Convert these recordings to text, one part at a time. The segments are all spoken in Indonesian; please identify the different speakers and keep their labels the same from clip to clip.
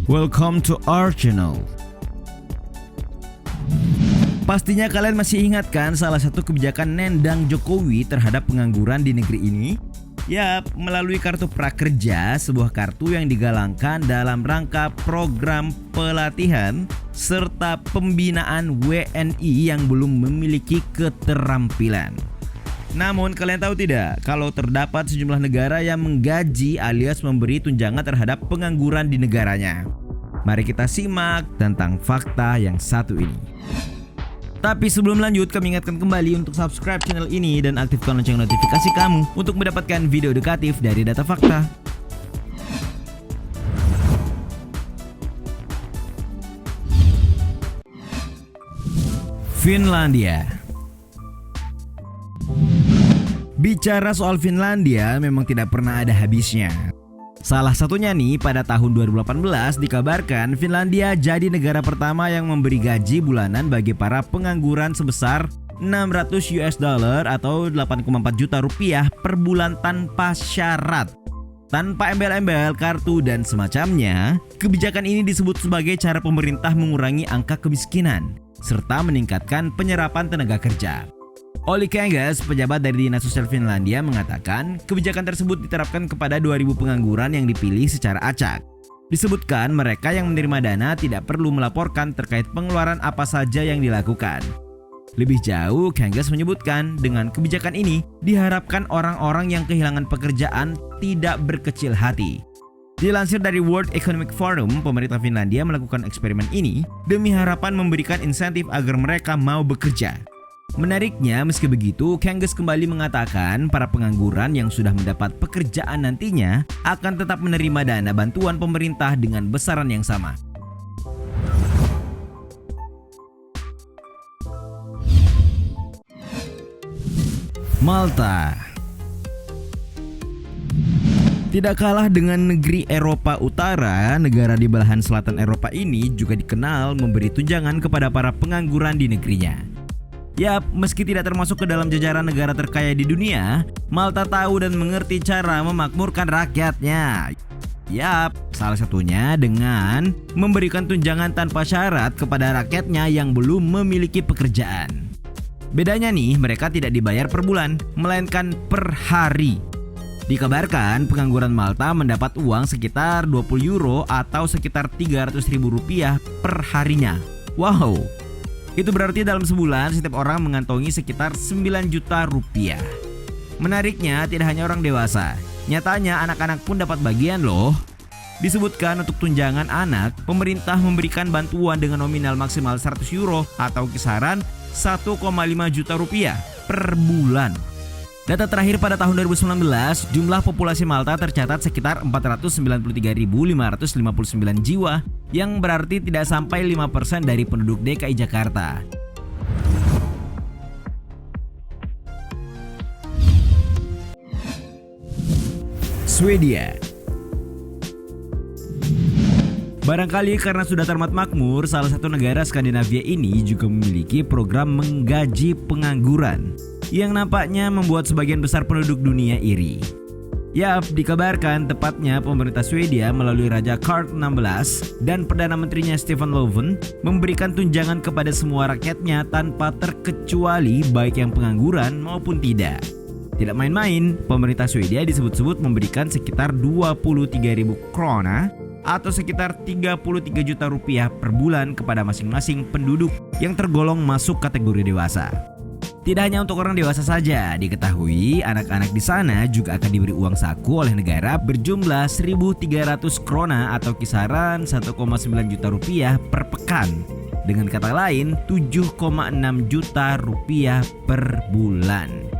Speaker 1: Welcome to our channel. Pastinya kalian masih ingat kan salah satu kebijakan nendang Jokowi terhadap pengangguran di negeri ini? Yap, melalui kartu prakerja, sebuah kartu yang digalangkan dalam rangka program pelatihan serta pembinaan WNI yang belum memiliki keterampilan. Namun kalian tahu tidak kalau terdapat sejumlah negara yang menggaji alias memberi tunjangan terhadap pengangguran di negaranya? Mari kita simak tentang fakta yang satu ini. Tapi sebelum lanjut, kami ingatkan kembali untuk subscribe channel ini dan aktifkan lonceng notifikasi kamu untuk mendapatkan video edukatif dari Data Fakta. Finlandia. Bicara soal Finlandia memang tidak pernah ada habisnya. Salah satunya nih, pada tahun 2018 dikabarkan Finlandia jadi negara pertama yang memberi gaji bulanan bagi para pengangguran sebesar $600 atau 8,4 juta rupiah per bulan tanpa syarat. Tanpa embel-embel, kartu, dan semacamnya. Kebijakan ini disebut sebagai cara pemerintah mengurangi angka kemiskinan serta meningkatkan penyerapan tenaga kerja. Olli Kangas, pejabat dari Dinas Sosial Finlandia, mengatakan kebijakan tersebut diterapkan kepada 2.000 pengangguran yang dipilih secara acak. Disebutkan mereka yang menerima dana tidak perlu melaporkan terkait pengeluaran apa saja yang dilakukan. Lebih jauh, Kangas menyebutkan dengan kebijakan ini diharapkan orang-orang yang kehilangan pekerjaan tidak berkecil hati. Dilansir dari World Economic Forum, pemerintah Finlandia melakukan eksperimen ini demi harapan memberikan insentif agar mereka mau bekerja. Menariknya, meski begitu, Kangas kembali mengatakan para pengangguran yang sudah mendapat pekerjaan nantinya akan tetap menerima dana bantuan pemerintah dengan besaran yang sama. Malta. Tidak kalah dengan negeri Eropa Utara, negara di belahan selatan Eropa ini juga dikenal memberi tunjangan kepada para pengangguran di negerinya. Yap, meski tidak termasuk ke dalam jajaran negara terkaya di dunia, Malta tahu dan mengerti cara memakmurkan rakyatnya. Yap, salah satunya dengan memberikan tunjangan tanpa syarat kepada rakyatnya yang belum memiliki pekerjaan. Bedanya nih, mereka tidak dibayar per bulan, melainkan per hari. Dikabarkan pengangguran Malta mendapat uang sekitar 20 euro atau sekitar 300 ribu rupiah per harinya. Wow! Itu berarti dalam sebulan setiap orang mengantongi sekitar 9 juta rupiah. Menariknya, tidak hanya orang dewasa, nyatanya anak-anak pun dapat bagian loh. Disebutkan untuk tunjangan anak, pemerintah memberikan bantuan dengan nominal maksimal 100 euro atau kisaran 1,5 juta rupiah per bulan. Data terakhir pada tahun 2019, jumlah populasi Malta tercatat sekitar 493.559 jiwa, yang berarti tidak sampai 5% dari penduduk DKI Jakarta. Swedia. Barangkali karena sudah tamat makmur, salah satu negara Skandinavia ini juga memiliki program menggaji pengangguran yang nampaknya membuat sebagian besar penduduk dunia iri. Yap, dikabarkan tepatnya pemerintah Swedia melalui Raja Carl XVI dan Perdana Menterinya Stefan Löfven memberikan tunjangan kepada semua rakyatnya tanpa terkecuali baik yang pengangguran maupun tidak. Tidak main-main, pemerintah Swedia disebut-sebut memberikan sekitar 23.000 krona atau sekitar 33 juta rupiah per bulan kepada masing-masing penduduk yang tergolong masuk kategori dewasa. Tidak hanya untuk orang dewasa saja, diketahui anak-anak di sana juga akan diberi uang saku oleh negara berjumlah 1.300 krona atau kisaran 1,9 juta rupiah per pekan. Dengan kata lain, 7,6 juta rupiah per bulan.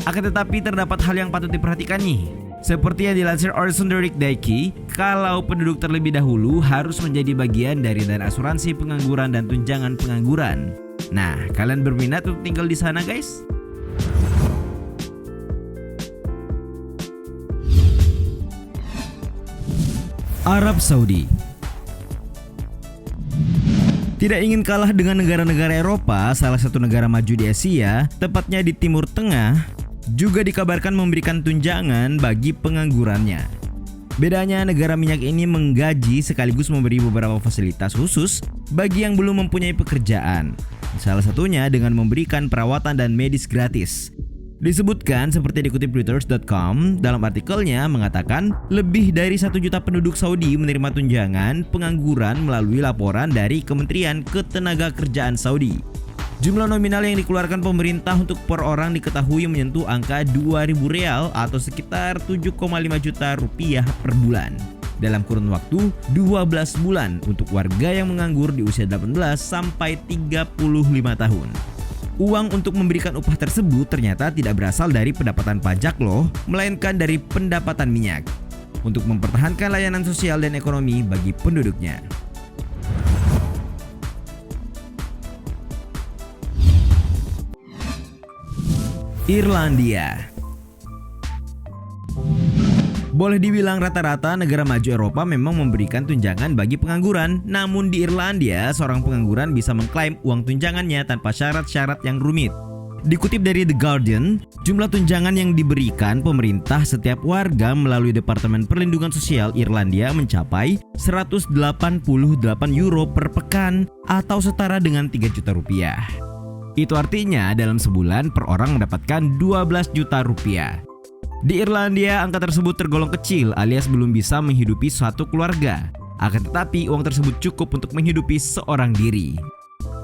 Speaker 1: Akan tetapi terdapat hal yang patut diperhatikan nih. Seperti yang dilansir Øresundrik Diki, kalau penduduk terlebih dahulu harus menjadi bagian dari dana asuransi pengangguran dan tunjangan pengangguran. Nah, kalian berminat untuk tinggal di sana, guys? Arab Saudi. Tidak ingin kalah dengan negara-negara Eropa, salah satu negara maju di Asia, tepatnya di Timur Tengah, juga dikabarkan memberikan tunjangan bagi penganggurannya. Bedanya, negara minyak ini menggaji sekaligus memberi beberapa fasilitas khusus bagi yang belum mempunyai pekerjaan. Salah satunya dengan memberikan perawatan dan medis gratis. Disebutkan seperti dikutip Reuters.com dalam artikelnya mengatakan lebih dari 1 juta penduduk Saudi menerima tunjangan pengangguran melalui laporan dari Kementerian Ketenagakerjaan Saudi. Jumlah nominal yang dikeluarkan pemerintah untuk per orang diketahui menyentuh angka 2.000 real atau sekitar 7,5 juta rupiah per bulan dalam kurun waktu 12 bulan untuk warga yang menganggur di usia 18 sampai 35 tahun. Uang untuk memberikan upah tersebut ternyata tidak berasal dari pendapatan pajak loh, melainkan dari pendapatan minyak untuk mempertahankan layanan sosial dan ekonomi bagi penduduknya. Irlandia. Boleh dibilang rata-rata negara maju Eropa memang memberikan tunjangan bagi pengangguran, namun di Irlandia seorang pengangguran bisa mengklaim uang tunjangannya tanpa syarat-syarat yang rumit. Dikutip dari The Guardian, jumlah tunjangan yang diberikan pemerintah setiap warga melalui Departemen Perlindungan Sosial Irlandia mencapai 188 euro per pekan atau setara dengan 3 juta rupiah. Itu artinya dalam sebulan per orang mendapatkan 12 juta rupiah. Di Irlandia angka tersebut tergolong kecil alias belum bisa menghidupi suatu keluarga. Akan tetapi uang tersebut cukup untuk menghidupi seorang diri.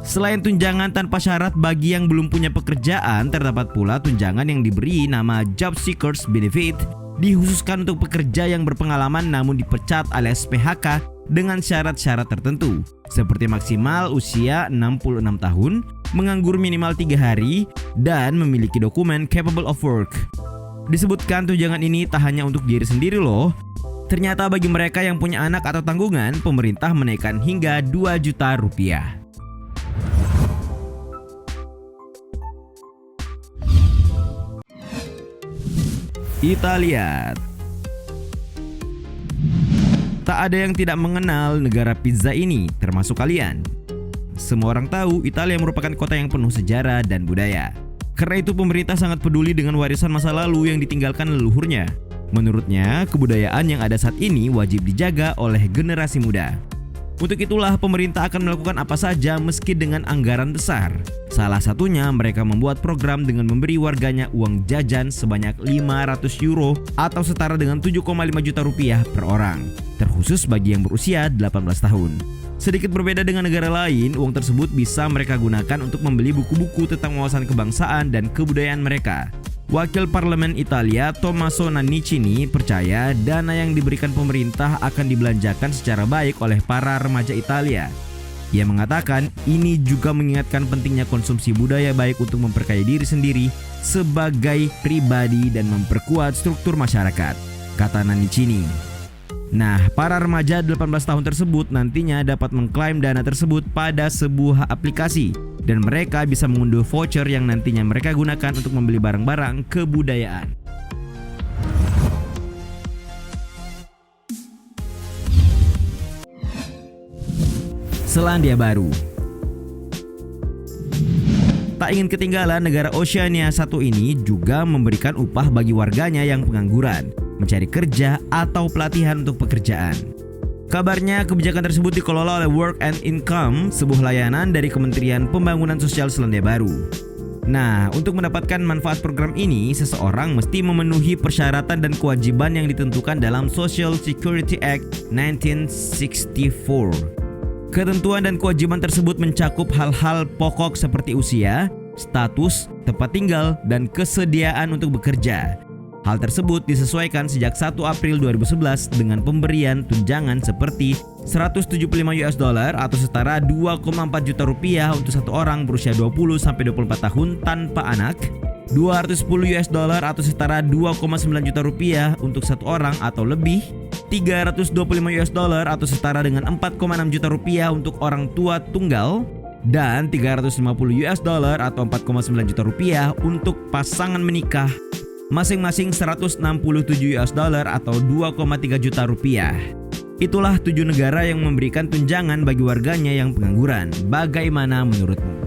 Speaker 1: Selain tunjangan tanpa syarat bagi yang belum punya pekerjaan, terdapat pula tunjangan yang diberi nama Job Seekers Benefit, dikhususkan untuk pekerja yang berpengalaman namun dipecat alias PHK dengan syarat-syarat tertentu, seperti maksimal usia 66 tahun, menganggur minimal 3 hari, dan memiliki dokumen capable of work. Disebutkan tunjangan ini tak hanya untuk diri sendiri loh. Ternyata bagi mereka yang punya anak atau tanggungan, pemerintah menaikkan hingga 2 juta rupiah. Italia. Tak ada yang tidak mengenal negara pizza ini, termasuk kalian. Semua orang tahu Italia merupakan kota yang penuh sejarah dan budaya. Karena itu pemerintah sangat peduli dengan warisan masa lalu yang ditinggalkan leluhurnya. Menurutnya, kebudayaan yang ada saat ini wajib dijaga oleh generasi muda. Untuk itulah pemerintah akan melakukan apa saja meski dengan anggaran besar. Salah satunya mereka membuat program dengan memberi warganya uang jajan sebanyak 500 euro atau setara dengan 7,5 juta rupiah per orang, terkhusus bagi yang berusia 18 tahun. Sedikit berbeda dengan negara lain, uang tersebut bisa mereka gunakan untuk membeli buku-buku tentang wawasan kebangsaan dan kebudayaan mereka. Wakil Parlemen Italia Tommaso Nannicini percaya dana yang diberikan pemerintah akan dibelanjakan secara baik oleh para remaja Italia. Ia mengatakan ini juga mengingatkan pentingnya konsumsi budaya baik untuk memperkaya diri sendiri sebagai pribadi dan memperkuat struktur masyarakat, kata Nannicini. Nah, para remaja 18 tahun tersebut nantinya dapat mengklaim dana tersebut pada sebuah aplikasi dan mereka bisa mengunduh voucher yang nantinya mereka gunakan untuk membeli barang-barang kebudayaan. Selandia Baru. Tak ingin ketinggalan, negara Oceania satu ini juga memberikan upah bagi warganya yang pengangguran, mencari kerja atau pelatihan untuk pekerjaan. Kabarnya kebijakan tersebut dikelola oleh Work and Income, sebuah layanan dari Kementerian Pembangunan Sosial Selandia Baru. Nah, untuk mendapatkan manfaat program ini, seseorang mesti memenuhi persyaratan dan kewajiban yang ditentukan dalam Social Security Act 1964. Ketentuan dan kewajiban tersebut mencakup hal-hal pokok seperti usia, status, tempat tinggal, dan kesediaan untuk bekerja. Hal tersebut disesuaikan sejak 1 April 2011 dengan pemberian tunjangan seperti $175 atau setara 2,4 juta rupiah untuk satu orang berusia 20-24 tahun tanpa anak, $210 atau setara 2,9 juta rupiah untuk satu orang atau lebih, $325 atau setara dengan 4,6 juta rupiah untuk orang tua tunggal, dan $350 atau 4,9 juta rupiah untuk pasangan menikah, masing-masing $167 atau 2,3 juta rupiah. Itulah 7 negara yang memberikan tunjangan bagi warganya yang pengangguran. Bagaimana menurutmu?